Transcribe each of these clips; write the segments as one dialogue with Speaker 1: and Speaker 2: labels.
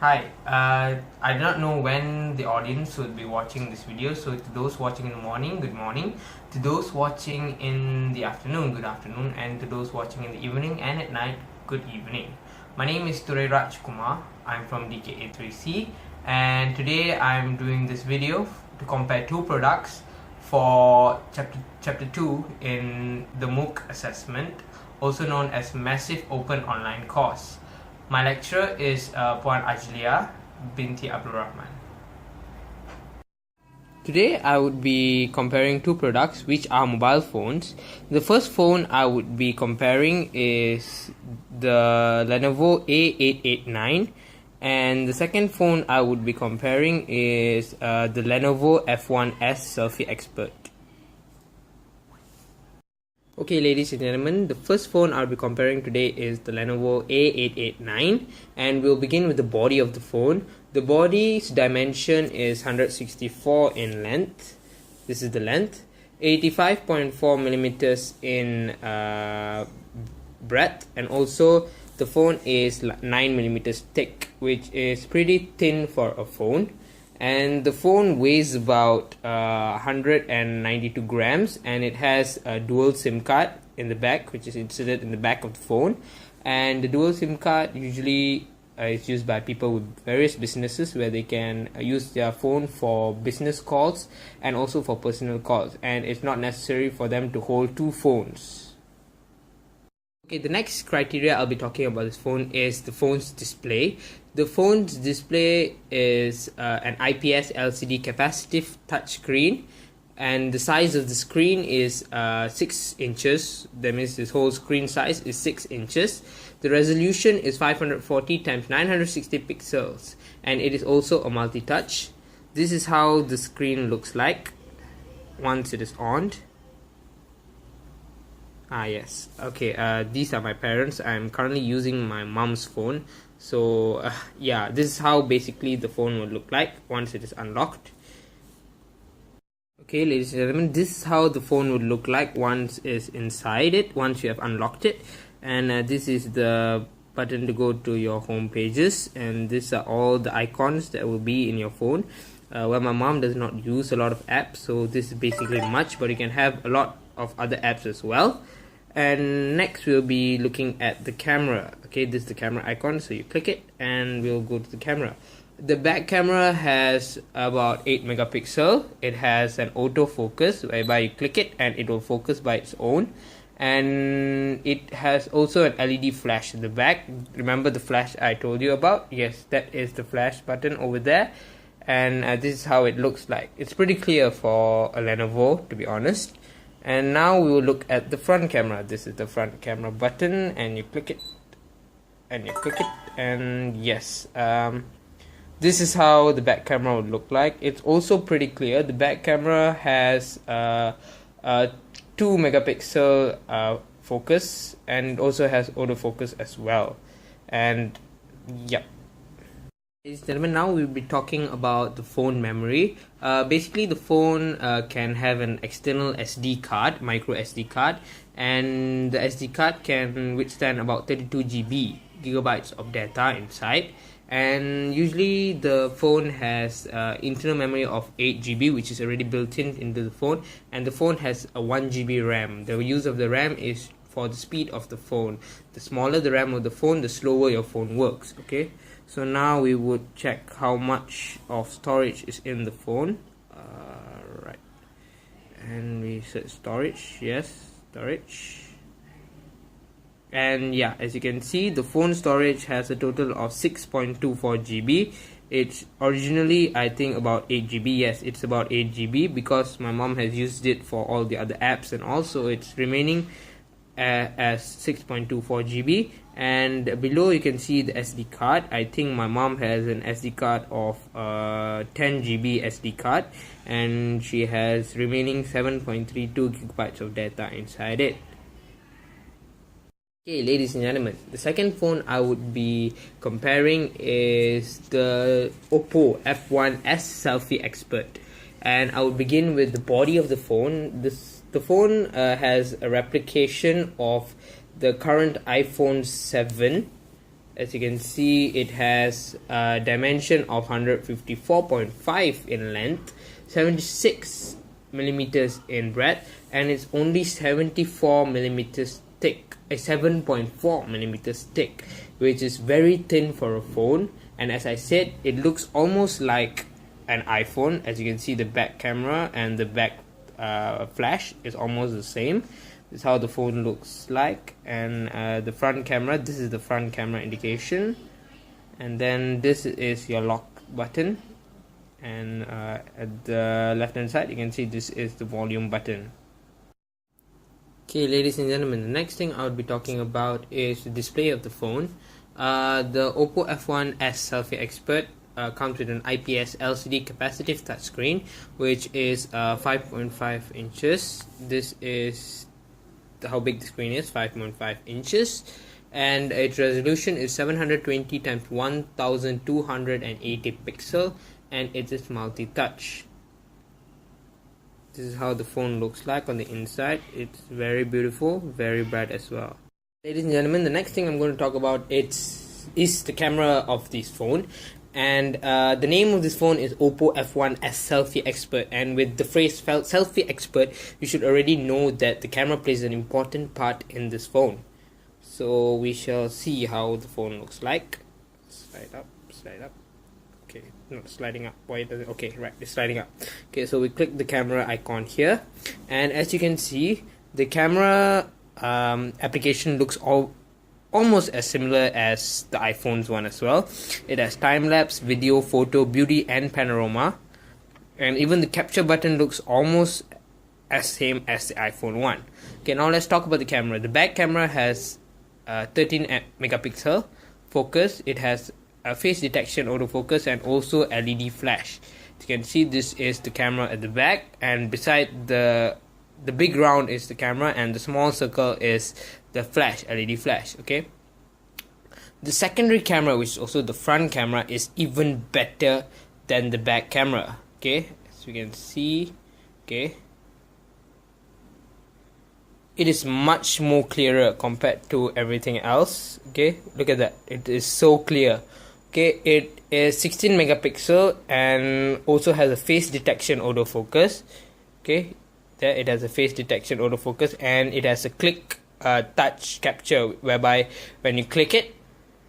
Speaker 1: Hi, I do not know when the audience would be watching this video, so to those watching in the morning, good morning. To those watching in the afternoon, good afternoon. And to those watching in the evening and at night, good evening. My name is Raj Kumar. I'm from DKA3C, and today I'm doing this video to compare two products for chapter 2 in the MOOC assessment, also known as Massive Open Online Course. My lecturer is Puan Ajlia binti Abdul Rahman. Today I would be comparing two products which are mobile phones. The first phone I would be comparing is the Lenovo A889, and the second phone I would be comparing is the Lenovo F1s Selfie Expert. Okay, ladies and gentlemen, the first phone I'll be comparing today is the Lenovo A889, and we'll begin with the body of the phone. The body's dimension is 164 in length. This is the length. 85.4 millimeters in breadth, and also the phone is 9 millimeters thick, which is pretty thin for a phone. And the phone weighs about 192 grams, and it has a dual SIM card in the back, which is inserted in the back of the phone. And the dual SIM card usually is used by people with various businesses, where they can use their phone for business calls and also for personal calls, and it's not necessary for them to hold two phones. Okay, the next criteria I'll be talking about this phone is the phone's display. The phone's display is an IPS LCD capacitive touchscreen, and the size of the screen is 6 inches. That means this whole screen size is 6 inches. The resolution is 540 x 960 pixels, and it is also a multi-touch. This is how the screen looks like once it is on. Yes. Okay, these are my parents. I'm currently using my mom's phone. So yeah, this is how basically the phone would look like once it is unlocked. Okay, ladies and gentlemen, this is how the phone would look like once it's inside it, once you have unlocked it. And this is the button to go to your home pages, and these are all the icons that will be in your phone. Well, my mom does not use a lot of apps, so this is basically much, but you can have a lot of other apps as well. And next we'll be looking at the camera. Okay, this is the camera icon, so you click it and we'll go to the camera. The back camera has about 8 megapixel. It has an autofocus whereby you click it and it will focus by its own, and it has also an LED flash in the back. Remember the flash I told you about? Yes, that is the flash button over there. And this is how it looks like. It's pretty clear for a Lenovo, to be honest. And now we will look at the front camera. This is the front camera button, and you click it, and you click it, and yes, this is how the back camera would look like. It's also pretty clear. The back camera has 2 megapixel focus, and it also has autofocus as well. And yep. Ladies and gentlemen, now we'll be talking about the phone memory. Basically, the phone can have an external SD card, micro SD card, and the SD card can withstand about 32 gigabytes of data inside. And usually the phone has internal memory of 8 GB, which is already built in into the phone, and the phone has a 1 GB RAM. The use of the RAM is for the speed of the phone. The smaller the RAM of the phone, the slower your phone works. Okay. So now we would check how much of storage is in the phone. Right, and we set storage. Yes, storage. And yeah, as you can see, the phone storage has a total of 6.24 GB. It's originally, I think, about 8 GB. Yes, it's about 8 GB because my mom has used it for all the other apps, and also it's remaining as 6.24 GB. And below you can see the SD card. I think my mom has an SD card of 10 GB SD card, and she has remaining 7.32 gigabytes of data inside it. Okay, ladies and gentlemen, the second phone I would be comparing is the Oppo F1s Selfie Expert, and I will begin with the body of the phone. The phone has a replication of the current iPhone 7 As you can see, it has a dimension of 154.5 in length, 76 millimeters in breadth, and it's only 74 millimeters thick, 7.4 millimeters thick, which is very thin for a phone. And as I said, it looks almost like an iPhone. As you can see, the back camera and the back flash is almost the same. This is how the phone looks like. And the front camera, this is the front camera indication, and then this is your lock button, and at the left hand side you can see this is the volume button. Okay, ladies and gentlemen, the next thing I would be talking about is the display of the phone. The Oppo F1s Selfie Expert comes with an IPS LCD capacitive touchscreen, which is 5.5 inches. This is how big the screen is, 5.5 inches, and its resolution is 720 x 1280 pixel, and it is multi-touch. This is how the phone looks like on the inside. It's very beautiful, very bright as well. Ladies and gentlemen, the next thing I'm going to talk about is the camera of this phone. And the name of this phone is Oppo F1s Selfie Expert, and with the phrase Selfie Expert, you should already know that the camera plays an important part in this phone. So we shall see how the phone looks like. Slide up, slide up. Okay, not sliding up. Why does it? Okay, right, it's sliding up. Okay, so we click the camera icon here, and as you can see, the camera application looks almost as similar as the iPhone's one as well. It has time-lapse, video, photo, beauty, and panorama, and even the capture button looks almost as same as the iPhone one. Okay, now let's talk about the camera. The back camera has 13 megapixel focus. It has a face detection autofocus and also LED flash. As you can see, this is the camera at the back, and beside the big round is the camera, and the small circle is the flash, LED flash. Okay, the secondary camera, which is also the front camera, is even better than the back camera. Okay, as you can see, okay, it is much more clearer compared to everything else. Okay, look at that, it is so clear. Okay, it is 16 megapixel and also has a face detection autofocus. Okay, there it has a face detection autofocus, and it has a click touch capture, whereby when you click it,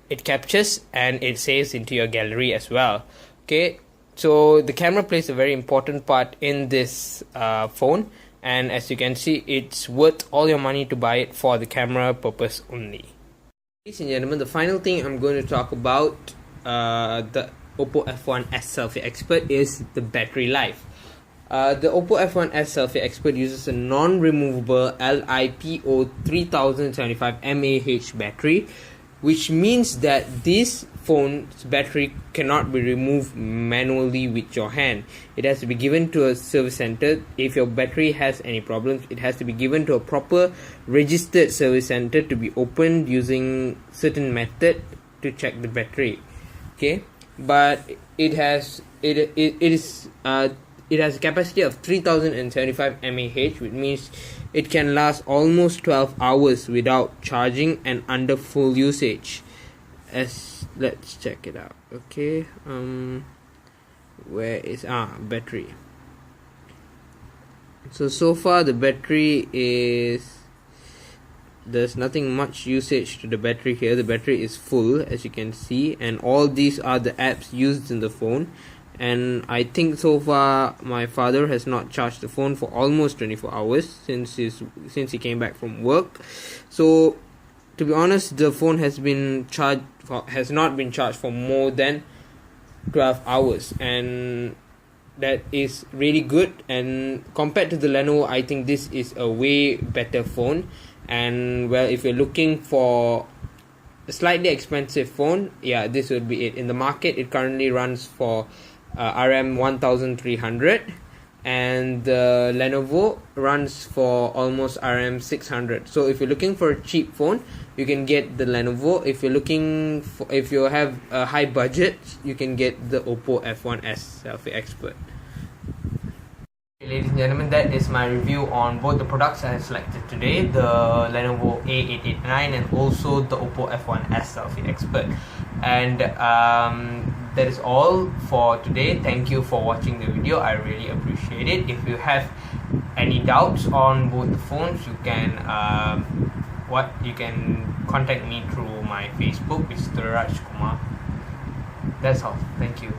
Speaker 1: it captures and it saves into your gallery as well. Okay, so the camera plays a very important part in this phone, and as you can see, it's worth all your money to buy it for the camera purpose only. Ladies and gentlemen, the final thing I'm going to talk about the Oppo F1s Selfie Expert is the battery life. The Oppo F1s Selfie Expert uses a non-removable LiPo 3075 mAh battery, which means that this phone's battery cannot be removed manually with your hand. It has to be given to a service center. If your battery has any problems, it has to be given to a proper registered service center to be opened using certain method to check the battery. Okay, but it has a capacity of 3075 mAh, which means it can last almost 12 hours without charging and under full usage. Let's check it out. Okay, where is battery? So far the battery is, there's nothing much usage to the battery here. The battery is full, as you can see, and all these are the apps used in the phone. And I think so far my father has not charged the phone for almost 24 hours since he came back from work. So to be honest, the phone has not been charged for more than 12 hours, and that is really good. And compared to the Lenovo, I think this is a way better phone. And well, if you're looking for a slightly expensive phone, yeah, this would be it. In the market, it currently runs for RM 1300, and the Lenovo runs for almost RM 600. So if you're looking for a cheap phone, you can get the Lenovo. If you have a high budget, you can get the Oppo F1s Selfie Expert. Ladies and gentlemen, that is my review on both the products I have selected today, the Lenovo A889 and also the Oppo F1s Selfie Expert. And that is all for today. Thank you for watching the video. I really appreciate it. If you have any doubts on both the phones, you can contact me through my Facebook, Mr. Raj Kumar. That's all. Thank you.